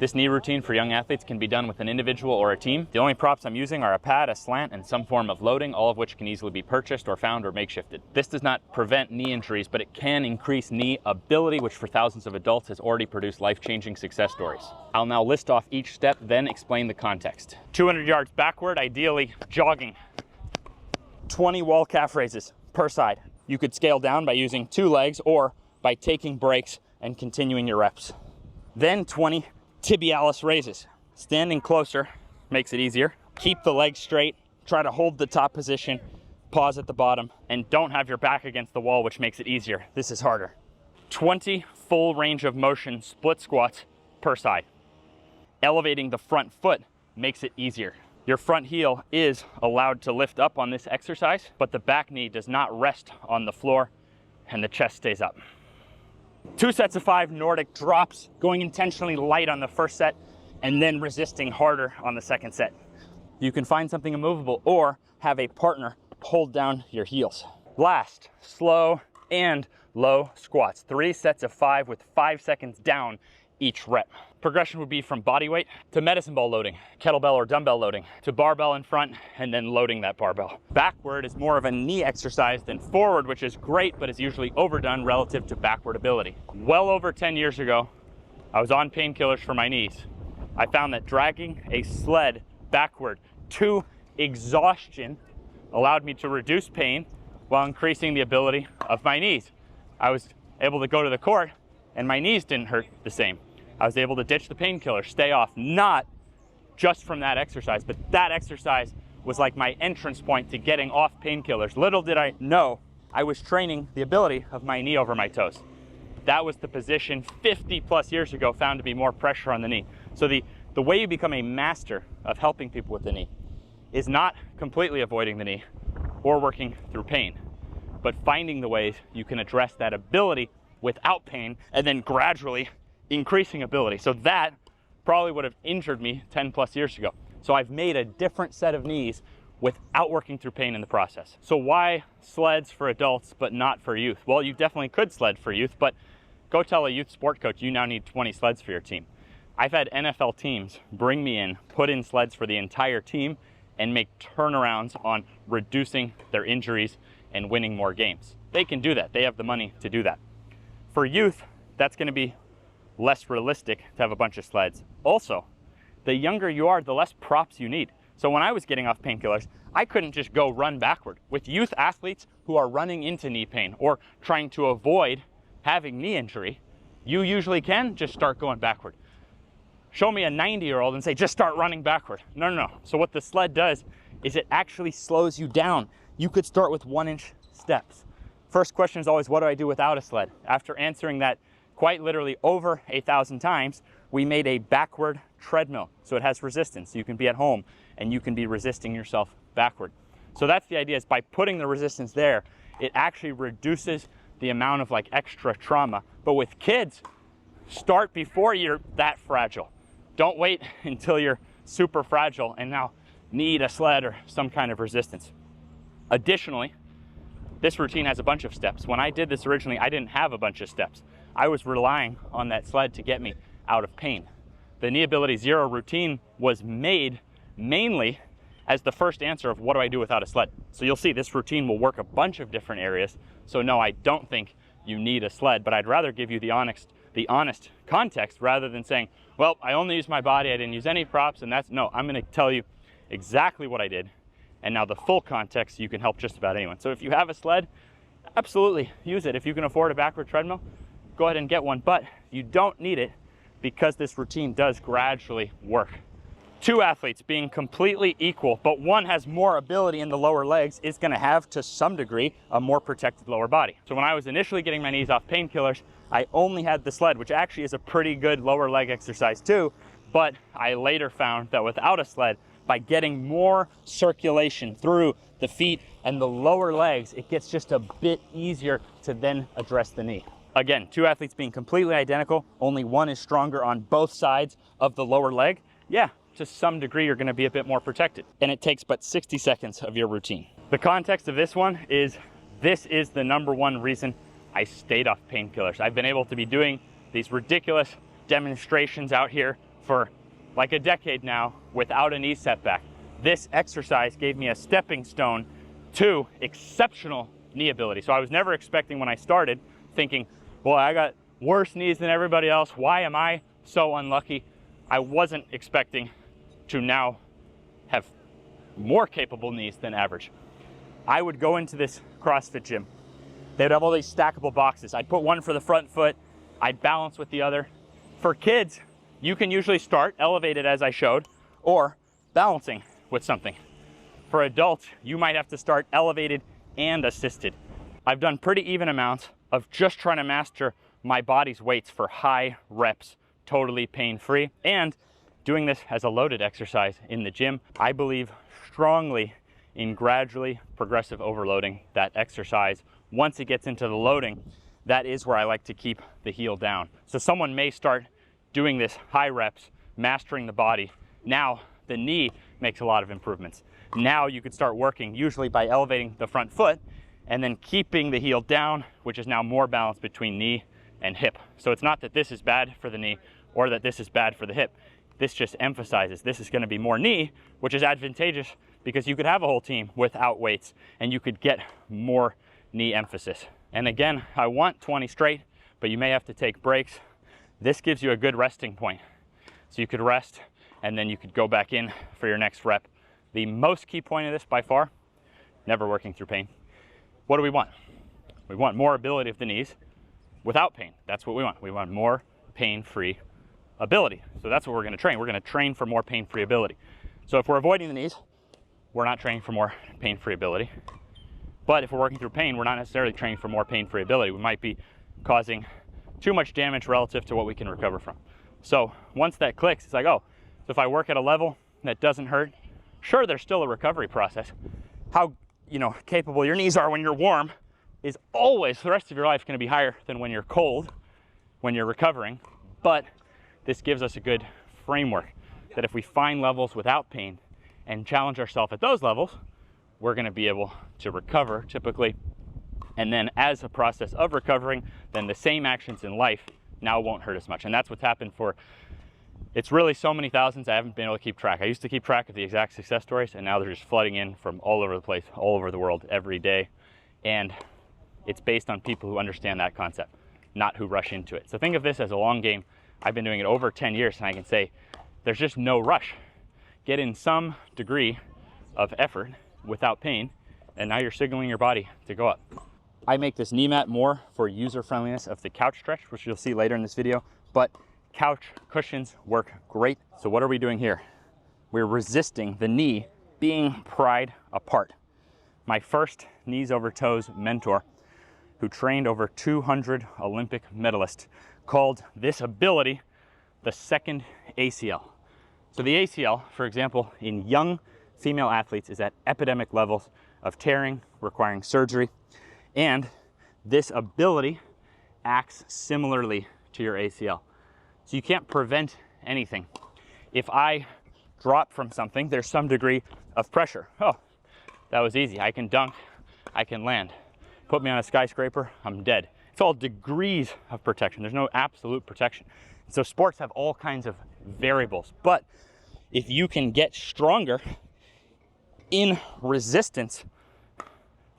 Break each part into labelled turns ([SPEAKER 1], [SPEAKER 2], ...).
[SPEAKER 1] This knee routine for young athletes can be done with an individual or a team. The only props I'm using are a pad, a slant, and some form of loading, all of which can easily be purchased or found or makeshifted. This does not prevent knee injuries, but it can increase knee ability, which for thousands of adults has already produced life-changing success stories. I'll now list off each step, then explain the context. 200 yards backward, ideally jogging. 20 wall calf raises per side. You could scale down by using 2 legs or by taking breaks and continuing your reps. Then 20 tibialis raises. Standing closer makes it easier. Keep the legs straight, try to hold the top position, pause at the bottom, and don't have your back against the wall, which makes it easier. This is harder. 20 full range of motion split squats per side. Elevating the front foot makes it easier. Your front heel is allowed to lift up on this exercise, but the back knee does not rest on the floor and the chest stays up. 2 sets of 5 Nordic drops, going intentionally light on the first set and then resisting harder on the second set. You can find something immovable or have a partner hold down your heels. Last, slow and low squats. 3 sets of 5 with 5 seconds down each rep. Progression would be from body weight to medicine ball loading, kettlebell or dumbbell loading, to barbell in front and then loading that barbell. Backward is more of a knee exercise than forward, which is great, but is usually overdone relative to backward ability. Well over 10 years ago, I was on painkillers for my knees. I found that dragging a sled backward to exhaustion allowed me to reduce pain while increasing the ability of my knees. I was able to go to the court and my knees didn't hurt the same. I was able to ditch the painkiller, stay off, not just from that exercise, but that exercise was like my entrance point to getting off painkillers. Little did I know, I was training the ability of my knee over my toes. That was the position 50 plus years ago found to be more pressure on the knee. So the way you become a master of helping people with the knee is not completely avoiding the knee or working through pain, but finding the ways you can address that ability without pain and then gradually increasing ability. So that probably would have injured me 10 plus years ago. So I've made a different set of knees without working through pain in the process. So why sleds for adults but not for youth? Well, you definitely could sled for youth, but go tell a youth sport coach you now need 20 sleds for your team. I've had NFL teams bring me in, put in sleds for the entire team, and make turnarounds on reducing their injuries and winning more games. They can do that. They have the money to do that. For youth, that's going to be less realistic to have a bunch of sleds. Also, the younger you are, the less props you need. So when I was getting off painkillers, I couldn't just go run backward. With youth athletes who are running into knee pain or trying to avoid having knee injury, you usually can just start going backward. Show me a 90-year-old and say, just start running backward. No. So what the sled does is it actually slows you down. You could start with 1-inch steps. First question is always, what do I do without a sled? After answering that quite literally over 1,000 times, we made a backward treadmill. So it has resistance. You can be at home and you can be resisting yourself backward. So that's the idea, is by putting the resistance there, it actually reduces the amount of like extra trauma. But with kids, start before you're that fragile. Don't wait until you're super fragile and now need a sled or some kind of resistance. Additionally, this routine has a bunch of steps. When I did this originally, I didn't have a bunch of steps. I was relying on that sled to get me out of pain. The Knee Ability Zero routine was made mainly as the first answer of what do I do without a sled. So you'll see this routine will work a bunch of different areas. So no, I don't think you need a sled, but I'd rather give you the honest context rather than saying, well, I only use my body, I didn't use any props, and no, I'm gonna tell you exactly what I did. And now the full context, you can help just about anyone. So if you have a sled, absolutely use it. If you can afford a backward treadmill, go ahead and get one, but you don't need it because this routine does gradually work. 2 athletes being completely equal, but one has more ability in the lower legs, is gonna have, to some degree, a more protected lower body. So when I was initially getting my knees off painkillers, I only had the sled, which actually is a pretty good lower leg exercise too, but I later found that without a sled, by getting more circulation through the feet and the lower legs, it gets just a bit easier to then address the knee. Again, 2 athletes being completely identical, only one is stronger on both sides of the lower leg. Yeah, to some degree, you're gonna be a bit more protected. And it takes but 60 seconds of your routine. The context of this one is, this is the #1 reason I stayed off painkillers. I've been able to be doing these ridiculous demonstrations out here for like a decade now without a knee setback. This exercise gave me a stepping stone to exceptional knee ability. So I was never expecting when I started thinking, well, I got worse knees than everybody else. Why am I so unlucky? I wasn't expecting to now have more capable knees than average. I would go into this CrossFit gym. They'd have all these stackable boxes. I'd put one for the front foot. I'd balance with the other. For kids, you can usually start elevated as I showed, or balancing with something. For adults, you might have to start elevated and assisted. I've done pretty even amounts of just trying to master my body's weights for high reps, totally pain-free, and doing this as a loaded exercise in the gym. I believe strongly in gradually progressive overloading that exercise. Once it gets into the loading, that is where I like to keep the heel down. So someone may start doing this high reps, mastering the body. Now the knee makes a lot of improvements. Now you could start working usually by elevating the front foot and then keeping the heel down, which is now more balance between knee and hip. So it's not that this is bad for the knee or that this is bad for the hip. This just emphasizes this is going to be more knee, which is advantageous because you could have a whole team without weights and you could get more knee emphasis. And again, I want 20 straight, but you may have to take breaks. This gives you a good resting point. So you could rest and then you could go back in for your next rep. The most key point of this by far, never working through pain. What do we want? We want more ability of the knees without pain. That's what we want. We want more pain-free ability. So that's what we're going to train. We're going to train for more pain-free ability. So if we're avoiding the knees, we're not training for more pain-free ability. But if we're working through pain, we're not necessarily training for more pain-free ability. We might be causing too much damage relative to what we can recover from. So once that clicks, it's like, oh, so if I work at a level that doesn't hurt, sure, there's still a recovery process. How, capable your knees are when you're warm is always, for the rest of your life, going to be higher than when you're cold, when you're recovering. But this gives us a good framework that if we find levels without pain and challenge ourselves at those levels, we're going to be able to recover typically. And then as a process of recovering, then the same actions in life now won't hurt as much. And that's what's happened for, it's really so many thousands I haven't been able to keep track. I used to keep track of the exact success stories, and now they're just flooding in from all over the place, all over the world every day. And it's based on people who understand that concept, not who rush into it. So think of this as a long game. I've been doing it over 10 years, and I can say there's just no rush. Get in some degree of effort without pain, and now you're signaling your body to go up. I make this knee mat more for user friendliness of the couch stretch, which you'll see later in this video, but couch cushions work great. So what are we doing here? We're resisting the knee being pried apart. My first knees over toes mentor, who trained over 200 Olympic medalists, called this ability the second ACL. So the ACL, for example, in young female athletes is at epidemic levels of tearing, requiring surgery. And this ability acts similarly to your ACL. So you can't prevent anything. If I drop from something, there's some degree of pressure. Oh, that was easy. I can dunk, I can land. Put me on a skyscraper, I'm dead. It's all degrees of protection. There's no absolute protection. So sports have all kinds of variables. But if you can get stronger in resistance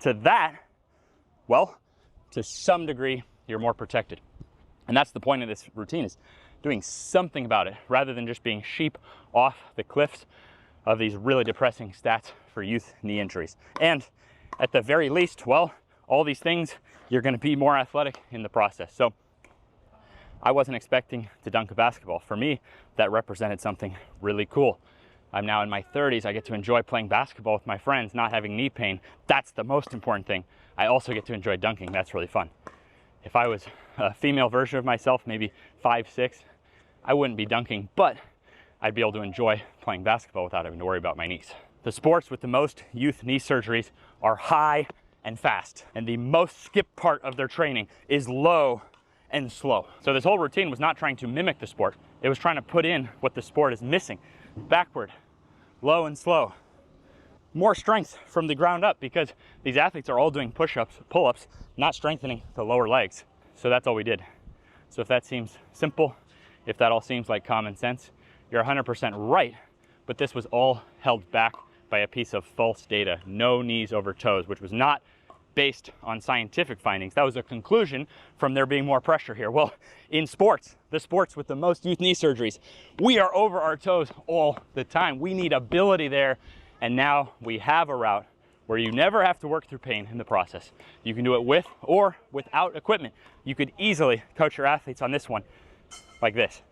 [SPEAKER 1] to that, well, to some degree, you're more protected. And that's the point of this routine, is doing something about it rather than just being sheep off the cliffs of these really depressing stats for youth knee injuries. And at the very least, well, all these things, you're going to be more athletic in the process. So I wasn't expecting to dunk a basketball. For me, that represented something really cool. I'm now in my 30s. I get to enjoy playing basketball with my friends, not having knee pain. That's the most important thing. I also get to enjoy dunking. That's really fun. If I was a female version of myself, maybe 5'6", I wouldn't be dunking, but I'd be able to enjoy playing basketball without having to worry about my knees. The sports with the most youth knee surgeries are high and fast, and the most skipped part of their training is low and slow. So this whole routine was not trying to mimic the sport. It was trying to put in what the sport is missing. Backward, low and slow. More strength from the ground up, because these athletes are all doing push-ups, pull-ups, not strengthening the lower legs. So that's all we did. So if that seems simple, if that all seems like common sense, you're 100% right, but this was all held back by a piece of false data, no knees over toes, which was not based on scientific findings. That was a conclusion from there being more pressure here. Well, in sports, the sports with the most youth knee surgeries, we are over our toes all the time. We need ability there, and now we have a route where you never have to work through pain in the process. You can do it with or without equipment. You could easily coach your athletes on this one, like this.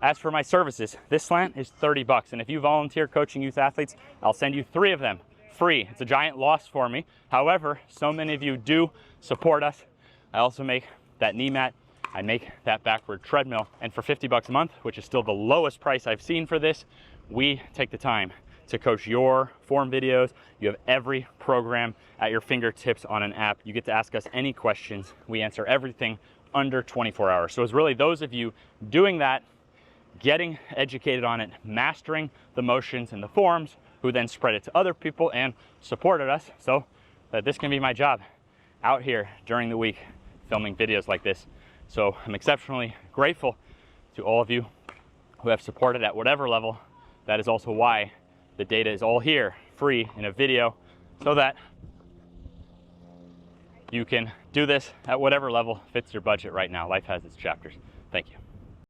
[SPEAKER 1] As for my services, this slant is 30 bucks, and if you volunteer coaching youth athletes, I'll send you 3 of them free. It's a giant loss for me. However, so many of you do support us. I also make that knee mat. I make that backward treadmill, and for 50 bucks a month, which is still the lowest price I've seen for this, we take the time to coach your form videos. You have every program at your fingertips on an app. You get to ask us any questions. We answer everything under 24 hours. So it's really those of you doing that, getting educated on it, mastering the motions and the forms, who then spread it to other people and supported us so that this can be my job out here during the week filming videos like this. So I'm exceptionally grateful to all of you who have supported at whatever level. That is also why the data is all here, free in a video, so that you can do this at whatever level fits your budget right now. Life has its chapters. Thank you.